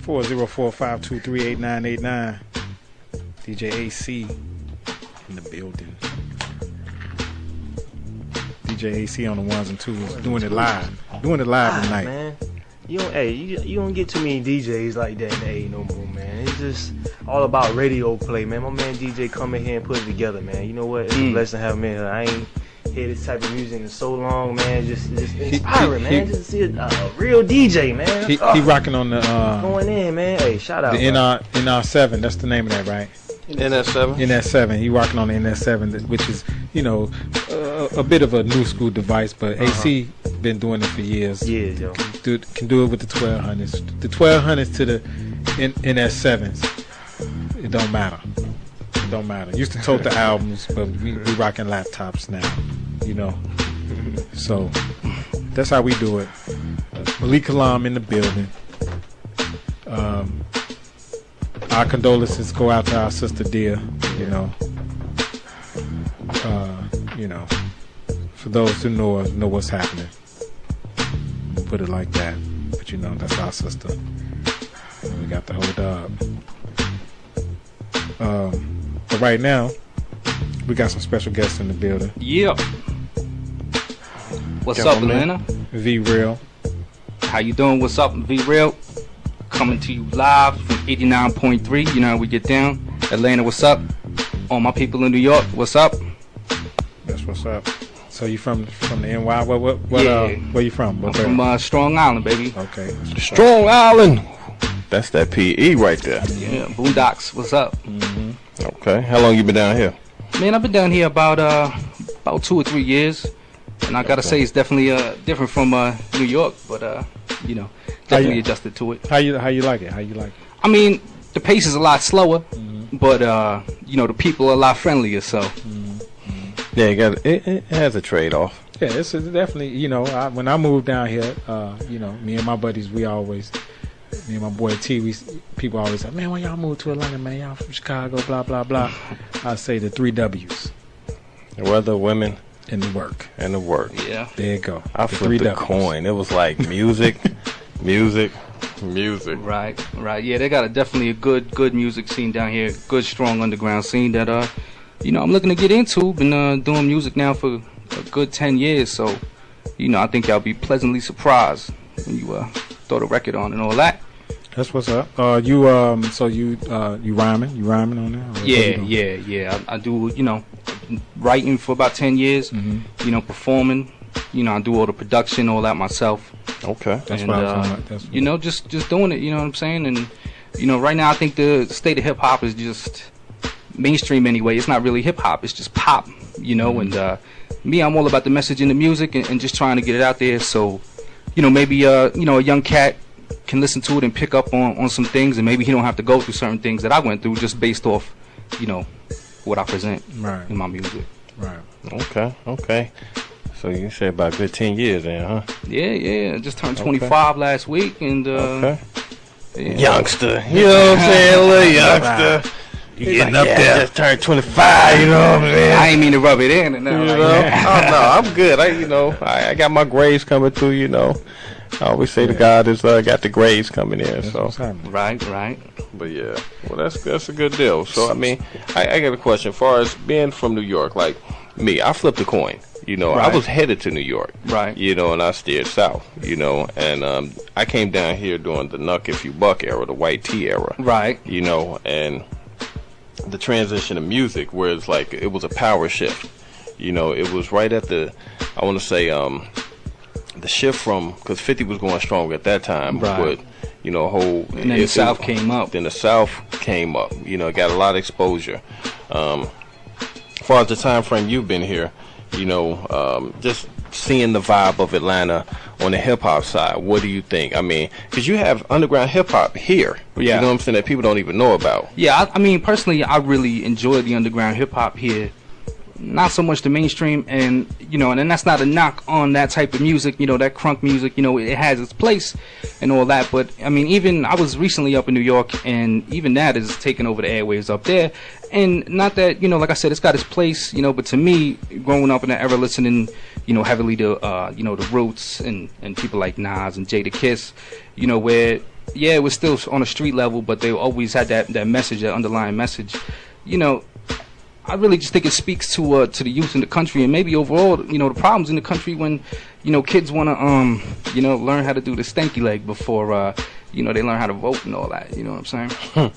404-523-8989. DJ AC in the building. DJ AC on the ones and twos, doing it live tonight. Man. You don't get too many DJs like that in the A no more, man. It's just all about radio play, man. My man DJ come in here and put it together, man. You know what? It's a blessing to have him in here. I ain't hear this type of music in so long, man. Just inspiring, man. Just see a real DJ, man. He rocking on the going in, man. Hey, shout out. The NR7. That's the name of that, right? NS7. NS7. He rocking on the NS7, which is, a bit of a new school device, but AC been doing it for years. Years, yo. Can do it with the 1200s. The 1200s to the NS7s. It don't matter. It don't matter. Used to tote the albums, but we rocking laptops now. So that's how we do it. Malik Kalam in the building. Our condolences go out to our sister Dia. For those who know what's happening. Put it like that. But that's our sister. We got the whole dog. But right now, we got some special guests in the building. Yeah. What's up, Atlanta? V.Real. How you doing? What's up, V.Real? Coming to you live from 89.3. You know how we get down. Atlanta, what's up? All my people in New York, what's up? That's what's up. So you from the NY? Where you from? I'm from Strong Island, baby. Okay. Strong Island. That's that PE right there. Yeah, Boondocks, what's up? Mm-hmm. Okay. How long you been down here? Man, I've been down here about 2 or 3 years, and I gotta say it's definitely different from New York, but definitely adjusted to it. How you like it? I mean, the pace is a lot slower, but the people are a lot friendlier. So yeah, it has a trade off. Yeah, it's definitely when I moved down here, me and my buddies, me and my boy T, people always say, man, when y'all move to Atlanta, man, y'all from Chicago, blah blah blah. I say the 3 W's: the weather, women, and the work. Yeah, there you go. I flipped the coin. It was like music. Music. Right. Yeah, they got definitely a good music scene down here. Good, strong underground scene that I'm looking to get into. Been doing music now for a good 10 years, so I think y'all be pleasantly surprised when you throw the record on and all that. That's what's up. You rhyming? You rhyming on there? Yeah. I do. Writing for about 10 years. Performing. I do all the production, all that myself. Okay. That's what I was talking about. Just doing it, you know what I'm saying? And, right now I think the state of hip-hop is just mainstream anyway. It's not really hip-hop. It's just pop, and me, I'm all about the message in the music and just trying to get it out there. So, maybe, a young cat can listen to it and pick up on some things, and maybe he don't have to go through certain things that I went through just based off, what I present in my music. Right. Okay. So you said about a good 10 years then, huh? Yeah. Just turned 25 last week, and yeah. Youngster, you know what I'm saying, little youngster. You getting up there? Just turned 25, you know what I'm saying? I ain't mean to rub it in, and Oh no, I'm good. I got my grades coming through. I always say the God has got the grades coming in. So right. But yeah, well that's a good deal. So I mean, I got a question. As far as being from New York, like me, I flipped a coin. I was headed to New York, right? And I steered south, and I came down here during the Nuck If You Buck era, the white tee era, right? And the transition of music, where it's like it was a power shift. It was right at the shift from, because 50 was going strong at that time, right? But and then the South came up. Then the South came up. It got a lot of exposure. As far as the time frame you've been here. Just seeing the vibe of Atlanta on the hip-hop side, what do you think? I mean, because you have underground hip-hop here, you know what I'm saying, that people don't even know about. Yeah, I mean, personally, I really enjoy the underground hip-hop here. Not so much the mainstream, and and that's not a knock on that type of music, that crunk music, it has its place and all that, but I mean, even I was recently up in New York, and even that is taking over the airwaves up there, and not that, like I said, it's got its place, but to me, growing up in that era, listening, heavily to, the Roots and people like Nas and Jadakiss, where yeah, it was still on a street level, but they always had that message, that underlying message. You know, I really just think it speaks to the youth in the country, and maybe overall, you know, the problems in the country when, you know, kids want to you know, learn how to do the stanky leg before you know, they learn how to vote and all that. You know what I'm saying?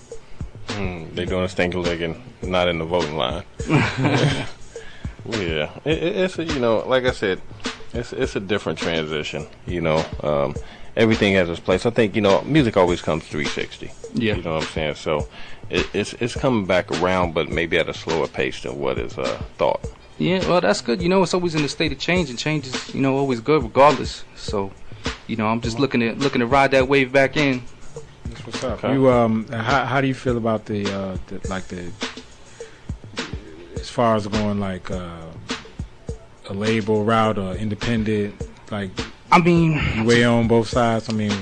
They doing a stanky leg and not in the voting line. Yeah, it's a, you know, like I said, it's a different transition. You know, everything has its place. I think, you know, music always comes 360. Yeah, you know what I'm saying. So it's coming back around, but maybe at a slower pace than what is thought. Yeah, well, that's good. You know, it's always in a state of change, and change is, you know, always good regardless. So, you know, I'm just looking to ride that wave back in. That's what's up. Okay. You how do you feel about the as far as going like a label route or independent, like? I mean, you weigh on both sides. I mean,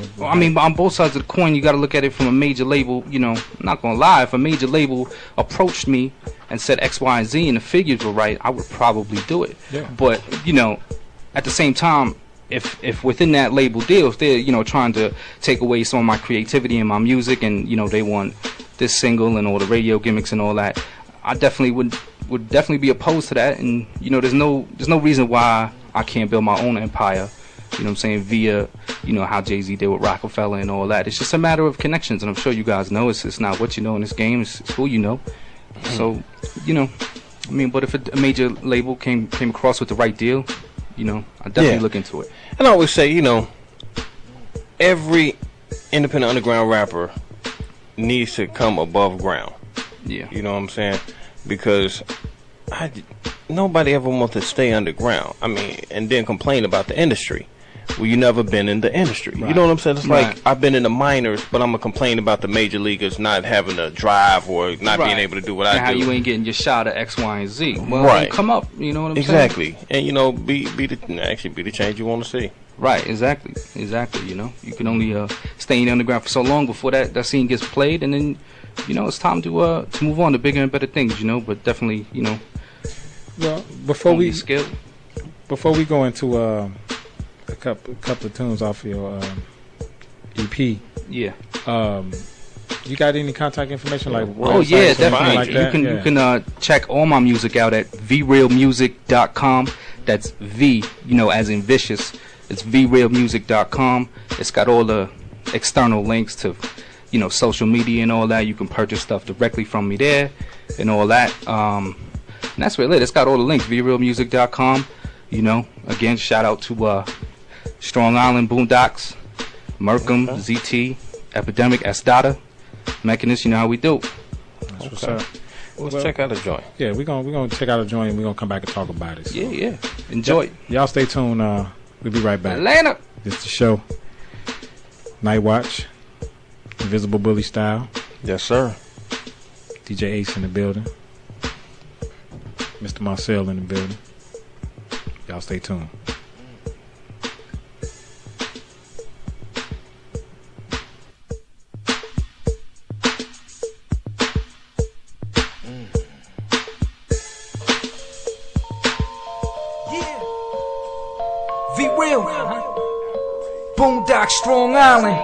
on both sides of the coin, you got to look at it from a major label. You know, I'm not gonna lie. If a major label approached me and said X, Y, and Z, and the figures were right, I would probably do it. Yeah. But you know, at the same time, if within that label deal, if they're, you know, trying to take away some of my creativity and my music, and, you know, they want this single and all the radio gimmicks and all that, I definitely would definitely be opposed to that. And, you know, there's no reason why I can't build my own empire. You know what I'm saying, via, you know, how Jay-Z did with Rockefeller and all that. It's just a matter of connections, and I'm sure you guys know it's not what you know in this game, it's who you know. So, you know, I mean, but if a major label came across with the right deal, you know, I definitely look into it. And I always say, you know, every independent underground rapper needs to come above ground. Yeah. You know what I'm saying? Because nobody ever wants to stay underground. I mean, and then complain about the industry. Well, you never been in the industry. Right. You know what I'm saying? It's like, I've been in the minors, but I'm going to complain about the major leaguers not having a drive or not being able to do what I do. How you ain't getting your shot at X, Y, and Z. Well, right. Come up. You know what I'm saying? Exactly. And, you know, be the change you want to see. Right, exactly. You know, you can only stay in the underground for so long before that scene gets played, and then, you know, it's time to move on to bigger and better things, you know, but definitely, you know. Well, before we go into a couple of tunes off your EP. Yeah. You got any contact information like? Oh yeah, definitely. Like that? You can check all my music out at V.Real.music.com. That's V, you know, as in vicious. It's V.Real.music.com. It's got all the external links to, you know, social media and all that. You can purchase stuff directly from me there and all that. And that's really it. It's got all the links. V.Real.music.com. You know, again, shout out to Strong Island, Boondocks, Merkham, ZT, Epidemic, S-Data, Mechanist. You know how we do. That's what's up. Let's check out a joint. Yeah, we're gonna check out a joint, and we're gonna come back and talk about it. So. Yeah. Enjoy it. Y'all stay tuned. We'll be right back. Atlanta. This is the show. Night Watch, Invisible Bully style. Yes, sir. DJ Ace in the building. Mr. Marcel in the building. Y'all stay tuned. V.Real, Boondock, Strong Island,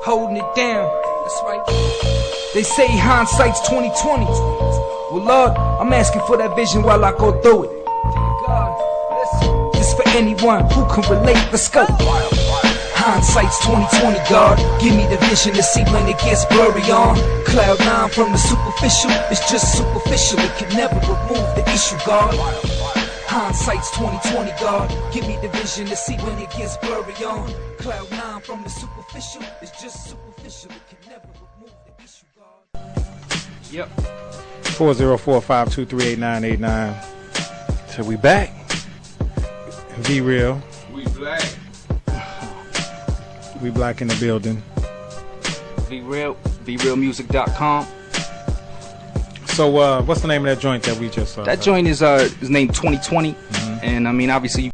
holding it down. That's right. They say hindsight's 2020. Well, Lord, I'm asking for that vision while I go through it. This for anyone who can relate. Let's go. Hindsight's 2020, God. Give me the vision to see when it gets blurry on. Cloud 9 from the superficial. It's just superficial. It can never remove the issue, God. Hindsight's 2020, God. Give me the vision to see when it gets blurry on. Cloud 9 from the superficial. It's just superficial. It can never remove the issue, God. Yep. 404-523-8989. So we back. V.Real. We black. We black in the building. V.Real. V.Realmusic.com. So, what's the name of that joint that we just saw? That joint is named 2020, and I mean, obviously,